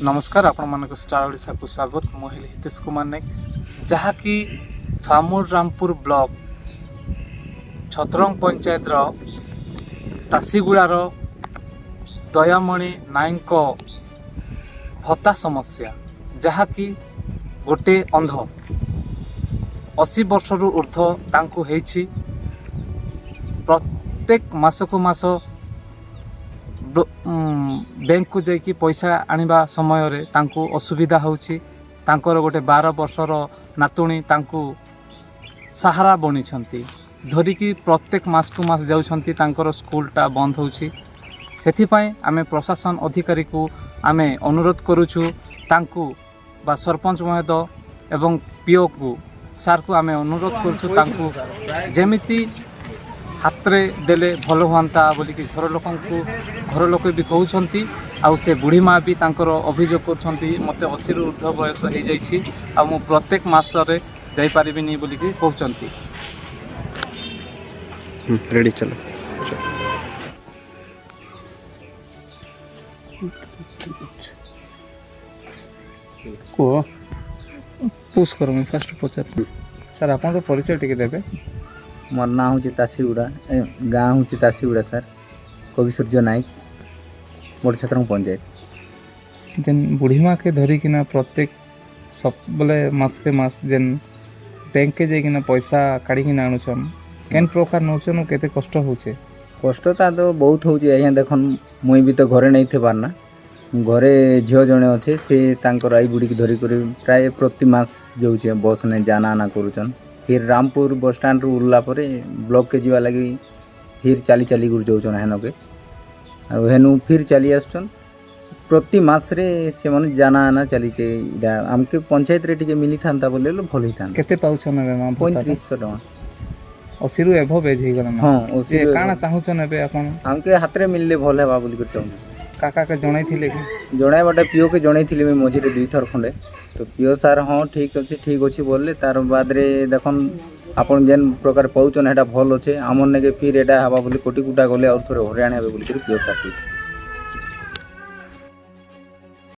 नमस्कार आपण मानक स्टार ओडिशा को स्वागत। मुझे हितेश कुमार नायक जहाँकि थामुर रामपुर ब्लॉक छतरंग पंचायत तासीगुड़ार दयामणि नायक भत्ता समस्या जहाँकि गोटे अंध 80 वर्ष रु ऊर्ध तांकु हेछि प्रत्येक मास को मास बैंक को जाइए पैसा आनिबा समय रे तांकु असुविधा होछि। तांकर गोटे 12 वर्षर नातुणी तांकु सहारा बनी धरिकी प्रत्येक मास को मास जाउछंती तांकर स्कूलटा बंद होछि। सेथिपाई आमे प्रशासन अधिकारी को आमे अनुरोध करूछु तांकु बा सरपंच महोदय एवं पीओ को सार को आमे अनुरोध करूछु तांकु जेमिति हाथरे देले भल हुआंता बोलिकी घर लोक भी कहउछंती। आउ से बुढ़ी माँ भी तांकर अभियोग करछंती मते 80 रु ऊर्ध्व बयस हो जाइछि आ मु प्रत्येक मास रे जाई परिबिनी बोलिकी कहउछंती। रेडी चलो को पुश कर मैं फर्स्ट पचार सर आपन परिचय टिके देबे। मोर ना हूँ तासीगुड़ा गाँ हूँ तासीगुड़ा सर कवि सूर्य नायक मोर छतरंग पंचायत जेन बुढ़ी माँ के धरिकिना प्रत्येक सब बोले मास के मास जेन बैंक के जाइकिना पैसा काढ़िकिना आणुछन केन प्रकार नौछन केते कष्ट होचे। कष्टता तो बहुत होची आज्ञा देखन मुई भी तो घरे नहीं थे पारना घरे झील जड़े अच्छे से तांकर आई बुढ़ी की धरिक प्राय प्रति मास जाऊे बस ने जाना आना करुचन। फिर रामपुर बस स्टैंड रू उड़ला परे ब्लॉक के जीवा लगी फिर चली चली गुर जाऊन हेन के हेनु फिर चली आसन प्रति मास रे से मन जाना आना चलीचे आमके पंचायत रे टिके मिली थांता बोले भल ही केते पाउछन बे मां 3500 टका 80 रु एभो बेज ही गला। हां 80 काना चाहुछन बे आपन आमके हाथ रे मिलले भल हेबा बोली कर चाहू काका के जणाई थिले कि जणाई बाटे पीओ के जणाई थिले मैं मझे 2 थर खंडे तो पीओ सार हाँ ठीक अच्छे बोले तार बाद रे देखन आपन जेन प्रकार पाउछन हेटा भल अच्छे आमन ने के फिर एटा हवा बोली कोटी कुटा गले और थोड़े हरियाणा हेबे बोली पीओ सार कहते।